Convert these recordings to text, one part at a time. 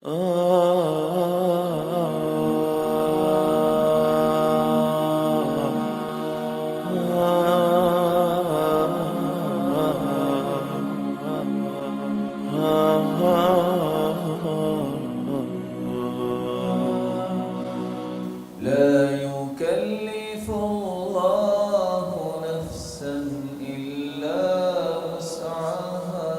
لا يكلف الله نفسا إلا وسعها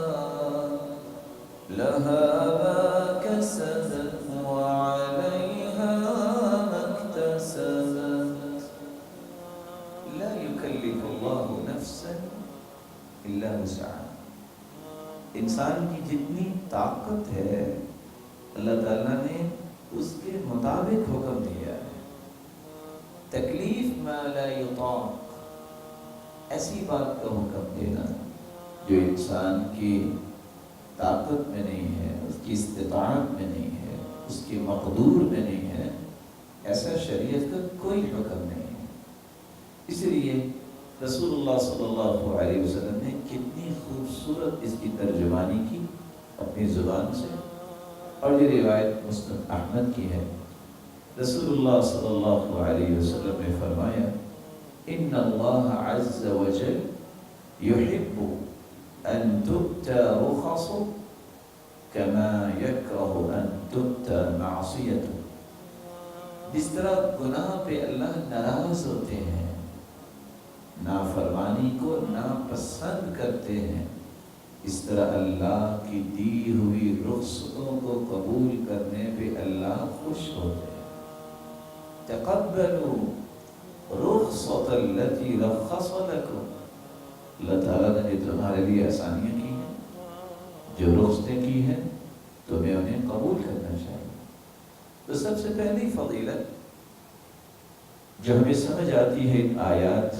لها ما كسبت وعليها ما اكتسبت. لا يكلف الله نفسا إلا وسعها. انسان کی جتنی طاقت ہے اللہ تعالیٰ نے اس کے مطابق حکم دیا ہے. تکلیف ما لا یطاق، ایسی بات کا حکم دینا جو انسان کی طاقت میں نہیں ہے، اس کی استطاعت میں نہیں ہے، اس کی مقدور میں نہیں ہے، ایسا شریعت کا کوئی حکم نہیں ہے. اس لیے رسول اللہ صلی اللہ علیہ وسلم نے کتنی خوبصورت اس کی ترجمانی کی اپنی زبان سے. اور یہ روایت مسند احمد کی ہے. رسول اللہ صلی اللہ علیہ وسلم نے فرمایا ان اللہ عز وجل يحب ان تؤتى رخص كما يكره ان تؤتى معصیته. جس طرح گناہ پہ اللہ ناراض ہوتے ہیں، نافرمانی کو ناپسند کرتے ہیں، اس طرح اللہ کی دی ہوئی رخصتوں کو قبول کرنے پہ اللہ خوش ہوتے ہیں. تقبلوا رخصة التي رخص لكم. اللہ تعالیٰ نے تمہارے لیے آسانیاں کی ہیں، جو رخصتیں کی ہیں تمہیں انہیں قبول کرنا چاہیے. تو سب سے پہلی فضیلت جو ہمیں سمجھ آتی ہے ان آیات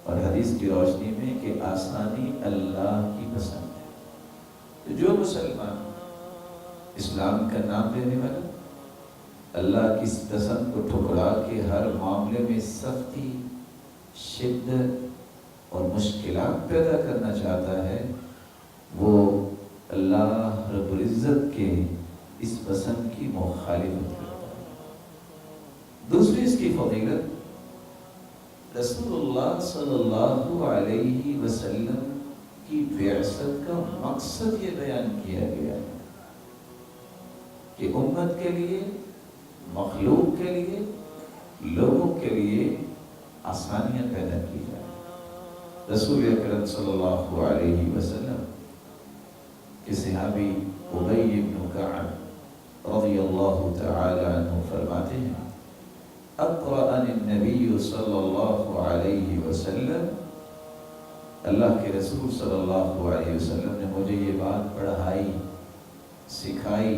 اور حدیث کی روشنی میں کہ آسانی اللہ کی پسند ہے. تو جو مسلمان اسلام کا نام لینے والا اللہ کی پسند کو ٹھکرا کے ہر معاملے میں سختی، شدت اور مشکلات پیدا کرنا چاہتا ہے، وہ اللہ رب العزت کے اس پسند کی مخالفت کرتا ہے. دوسری اس کی فضیلت، رسول اللہ صلی اللہ علیہ وسلم کی بعثت کا مقصد یہ بیان کیا گیا ہے کہ امت کے لیے، مخلوق کے لیے، لوگوں کے لیے آسانیاں پیدا کی جائیں. رسول اکرم صلی اللہ علیہ وسلم کے صحابی ابی بن کعب رضی اللہ تعالی عنہ فرماتے ہیں اقرأنی النبی صلی اللہ علیہ وسلم، اللہ کے رسول صلی اللہ علیہ وسلم نے مجھے یہ بات پڑھائی، سکھائی،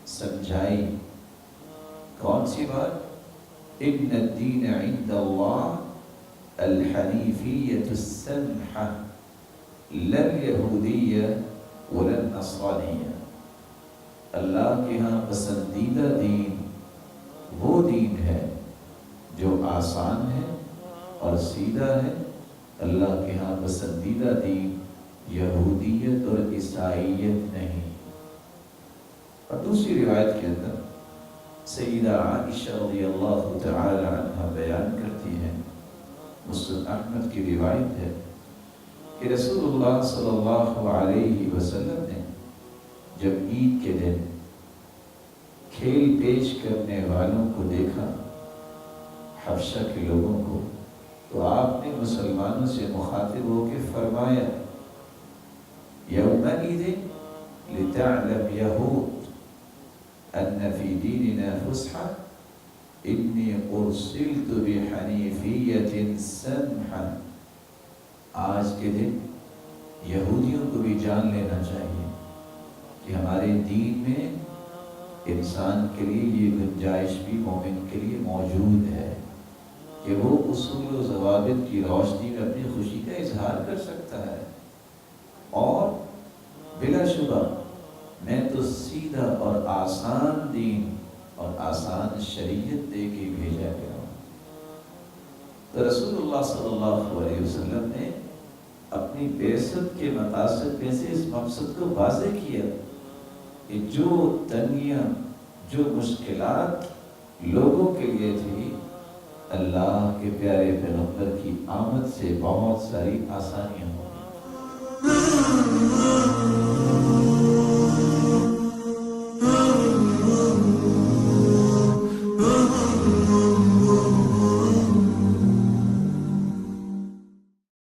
سمجھائی. کون سی بات؟ ان الدین عند اللہ الحنیفیۃ السمحہ لا الیہودیہ ولا النصرانیہ. اللہ کے ہاں پسندیدہ دین وہ دین ہے جو آسان ہے اور سیدھا ہے. اللہ کے ہاں پسندیدہ دین یہودیت اور عیسائیت نہیں. اور دوسری روایت کے اندر سیدہ عائشہ رضی اللہ تعالی عنہ بیان کرتی ہیں، مسند احمد کی روایت ہے کہ رسول اللہ صلی اللہ علیہ وسلم نے جب عید کے دن کھیل پیش کرنے والوں کو دیکھا، حبشہ کے لوگوں کو، تو آپ نے مسلمانوں سے مخاطب ہو کے فرمایا یومئذ لتعلم یہود ان فی دیننا فسحہ انی ارسلت بحنیفیۃ سمحہ. آج کے دن یہودیوں کو بھی جان لینا چاہیے کہ ہمارے دین میں انسان کے لیے یہ گنجائش بھی مومن کے لیے موجود ہے کہ وہ اصول و ضوابط کی روشنی میں اپنی خوشی کا اظہار کر سکتا ہے. اور بلا شبہ میں تو سیدھا اور آسان دین اور آسان شریعت دے کے بھیجا گیا ہوں. تو رسول اللہ صلی اللہ علیہ وسلم نے اپنی بعثت کے مقاصد میں سے اس مقصد کو واضح کیا کہ جو تنگیاں، جو مشکلات لوگوں کے لیے تھی، اللہ کے پیارے پیغمبر کی آمد سے بہت ساری آسانیاں ہوں گی۔